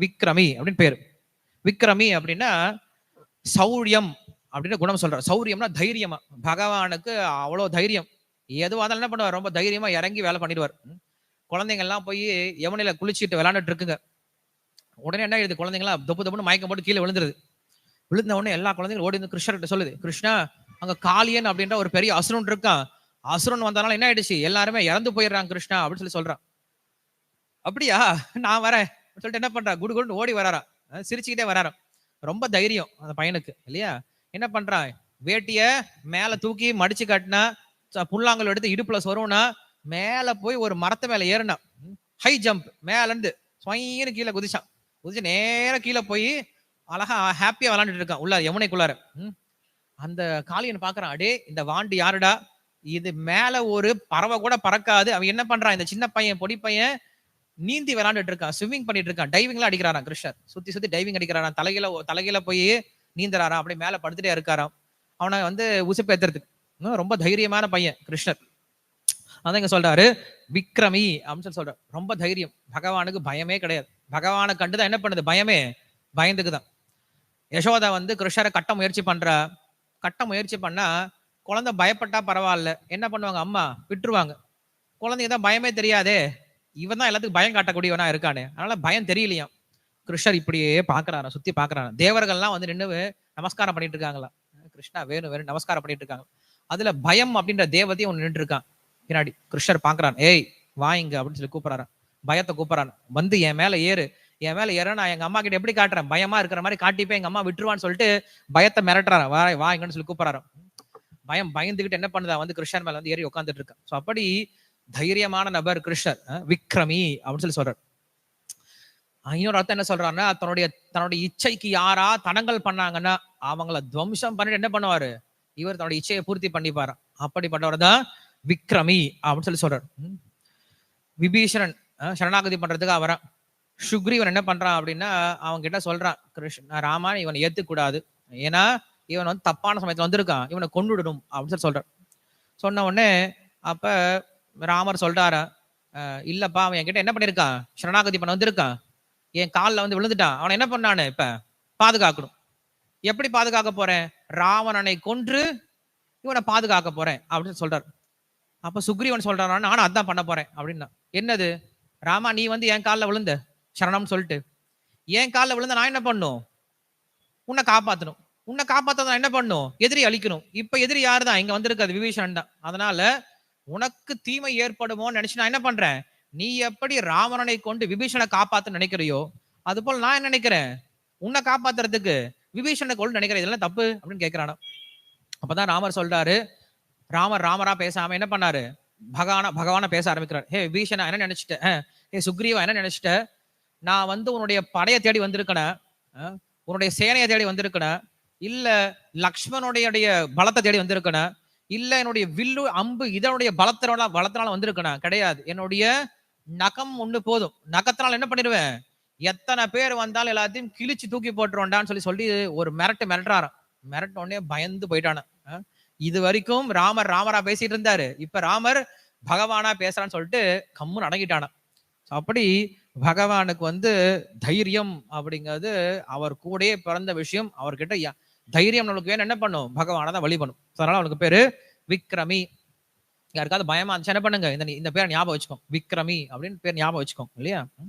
விக்ரமி அப்படின்னு பேரு. விக்ரமி அப்படின்னா சௌரியம் அப்படின்னு குணம் சொல்றார். சௌரியம்னா தைரியமா. பகவானுக்கு அவ்வளவு தைரியம். எதுவா இருந்தாலும் என்ன பண்ணுவார், ரொம்ப தைரியமா இறங்கி வேலை பண்ணிடுவார். குழந்தைங்க எல்லாம் போய் யமுனையில குளிச்சுட்டு விளையாண்டுட்டு இருக்குங்க. உடனே என்ன ஆயிடுது, குழந்தைங்களாம் தொப்பு தொப்புன்னு மயக்கம் போட்டு கீழே விழுந்துருது. விழுந்த உடனே எல்லா குழந்தைங்களும் ஓடி வந்து கிருஷ்ணர்கிட்ட சொல்லுது, கிருஷ்ணா அங்க காளியன் அப்படின்ற ஒரு பெரிய அசுரன் இருக்கான். அசுரன் வந்தனால என்ன ஆயிடுச்சு, எல்லாருமே இறந்து போயிடுறாங்க கிருஷ்ணா அப்படின்னு சொல்றான். அப்படியா, நான் வரேன் சொல்லிட்டு என்ன பண்றா, குடு குடுன்னு ஓடி வராராம். சிரிச்சுக்கிட்டே வராராம். ரொம்ப தைரியம் அந்த பையனுக்கு இல்லையா. என்ன பண்றான், வேட்டிய மேல தூக்கி மடிச்சு கட்டினா, புல்லாங்கல் எடுத்து இடுப்புல சொருவுனா, மேல போய் ஒரு மரத்து மேல ஏறினா, ஹை ஜம்ப் மேல இருந்து ஸ்வைன்னு கீழே குதிச்சான். குதிச்சு நேரம் கீழே போய் அழகா ஹாப்பியா விளையாண்டுட்டு இருக்கான் உள்ள யமுனைக்குள்ளார. அந்த காளியன் பாக்குறான், அடே இந்த வாண்டு யாருடா, இது மேல ஒரு பறவை கூட பறக்காது. அவன் என்ன பண்றான், இந்த சின்ன பையன் பொடி பையன் நீந்தி விளையாண்டுட்டு இருக்கான், ஸ்விம்மிங் பண்ணிட்டு இருக்கான், டைவிங்லாம் அடிக்கிறாராம் கிருஷ்ணர். சுத்தி சுத்தி டைவிங் அடிக்கிறாராம், தலைகீழ போய் நீந்தறாராம், அப்படியே மேல படுத்துட்டே இருக்காராம். அவனை வந்து உசுப்பேத்துறதுக்கு. ரொம்ப தைரியமான பையன் கிருஷ்ணர். அதான் இங்க சொல்றாரு விக்ரமி அப்படின்னு சொல்றாரு. ரொம்ப தைரியம். பகவானுக்கு பயமே கிடையாது. பகவானை கண்டுதான் என்ன பண்ணுது, பயமே பயந்துக்குதான். யசோதா வந்து கிருஷ்ணரை கட்ட முயற்சி பண்றா. கட்ட முயற்சி பண்ணா குழந்தை பயப்பட்டா பரவாயில்ல, என்ன பண்ணுவாங்க, அம்மா விட்டுருவாங்க. குழந்தைங்க தான் பயமே தெரியாதே, இவன் தான் எல்லாத்துக்கும் பயம் காட்டக்கூடியவனா இருக்கானே, அதனால பயம் தெரியலையாம். கிருஷ்ணர் இப்படியே பாக்குறாரா, சுத்தி பாக்குறாரு. தேவர்கள்லாம் வந்து நின்று நமஸ்காரம் பண்ணிட்டு இருக்காங்களா, கிருஷ்ணா வேணும் வேணும் நமஸ்காரம் பண்ணிட்டு இருக்காங்க. அதுல பயம் அப்படின்ற தேவதையும் ஒன்று நின்று இருக்கான் பின்னாடி. கிருஷ்ணர் பாக்குறான், ஏய் வாங்க அப்படின்னு சொல்லி கூப்பிடுறான். பயத்தை கூப்பிடுறான், வந்து என் மேல ஏறு, என் மேல ஏற, நான் எங்க அம்மா கிட்ட எப்படி காட்டுறேன், பயமா இருக்கிற மாதிரி காட்டிப்பேன், எங்க அம்மா விட்டுருவான்னு சொல்லிட்டு பயத்தை மிரட்டுறான். வாங்கன்னு சொல்லி கூப்பிடுறாரு. பயம் பயந்துகிட்டு என்ன பண்ணுதா, வந்து கிருஷ்ணர் மேல வந்து ஏறி உட்காந்துட்டு இருக்கான். சோ அப்படி தைரியமான நபர் கிருஷ்ணர். விக்ரமி அப்படின்னு சொல்லி சொல்றாரு. இன்னொரு அர்த்தம் என்ன சொல்றாருன்னா, தன்னுடைய இச்சைக்கு யாரா தடங்கல் பண்ணாங்கன்னா அவங்கள துவம்சம் பண்ணிட்டு என்ன பண்ணுவாரு, இவர் தன்னுடைய இச்சையை பூர்த்தி பண்ணிப்பாரு. அப்படிப்பட்டவர் தான் விக்ரமி அப்படின்னு சொல்லி சொல்றாரு. விபீஷணன் சரணாகதி பண்றதுக்கு அவரான். சுக்ரீவன் என்ன பண்றான் அப்படின்னா, அவங்க கிட்ட சொல்றான், கிருஷ்ண ராமா இவனை ஏத்துக்கூடாது, ஏன்னா இவன் வந்து தப்பான சமயத்துல வந்திருக்கான், இவனை கொண்டுடணும் அப்படின்னு சொல்லி சொல்றான். சொன்ன உடனே அப்ப ராமர் சொல்றாரா, இல்லப்பா அவன் என்கிட்ட என்ன பண்ணிருக்கான், சரணாகதி பண்ண வந்திருக்கான், என் காலில் வந்து விழுந்துட்டான், அவனை என்ன பண்ணானு இப்ப பாதுகாக்கணும். எப்படி பாதுகாக்க போறேன், ராவணனை கொன்று இவனை பாதுகாக்க போறேன் அப்படின்னு சொல்றாரு. அப்ப சுக்ரீவன் சொல்றான், நானும் அதான் பண்ண போறேன் அப்படின்னா. என்னது, ராமா நீ வந்து என் காலில் விழுந்த சரணம்னு சொல்லிட்டு, என் காலில் விழுந்த நான் என்ன பண்ணும், உன்னை காப்பாத்தணும். உன்னை காப்பாத்த என்ன பண்ணும், எதிரி அழிக்கணும். இப்ப எதிரி யாரு தான், இங்க வந்திருக்காது விபீஷணன் தான். அதனால உனக்கு தீமை ஏற்படுமோன்னு நினைச்சு நான் என்ன பண்றேன், நீ எப்படி ராவணனை கொண்டு விபீஷணனை காப்பாத்து நினைக்கிறியோ, அது போல நான் என்ன நினைக்கிறேன், உன்னை காப்பாத்துறதுக்கு விபீஷணனை கொண்டு நினைக்கிறேன், இதெல்லாம் தப்பு அப்படின்னு கேட்கிறானா. அப்பதான் ராமர் சொல்றாரு, ராமரா பேசாம என்ன பண்ணாரு, பகவான பேச ஆரம்பிக்கிறார். ஹே விபீஷணா என்ன நினைச்சிட்ட, ஹே சுக்ரீவா என்ன நினைச்சிட்ட, நான் வந்து உன்னுடைய படையை தேடி வந்திருக்கேன், உன்னுடைய சேனையை தேடி வந்திருக்கேன், இல்ல லக்ஷ்மணுடைய பலத்தை தேடி வந்திருக்கேன், இல்ல என்னுடைய வில்லு அம்பு இதனுடைய பலத்தினால வந்திருக்கேன், கிடையாது. என்னுடைய நகம் ஒண்ணு போதும், நகத்தினால என்ன பண்ணிடுவேன், எத்தனை பேர் வந்தாலும் எல்லாத்தையும் கிழிச்சு தூக்கி போட்டுருவோண்டான்னு சொல்லி ஒரு மிரட்டுறாராம். மிரட்ட உடனே பயந்து போயிட்டான. இது வரைக்கும் ராமரா பேசிட்டு இருந்தாரு, இப்ப ராமர் பகவானா பேசுறான்னு சொல்லிட்டு கம்முன்னு அடங்கிட்டான. அப்படி பகவானுக்கு வந்து தைரியம் அப்படிங்கிறது அவர் கூடயே பிறந்த விஷயம். அவர்கிட்ட தைரியம் நம்மளுக்கு வேணும், என்ன பண்ணும், பகவானை தான் வழி பண்ணும். அதனால அவனுக்கு பேரு விக்ரமி. யாருக்காவது பயமா இருந்துச்சு என்ன பண்ணுங்க, இந்த பேரை ஞாபகம் வச்சுக்கோங்க, விக்ரமி அப்படின்னு பேர் ஞாபகம் வச்சுக்கோங்க இல்லையா.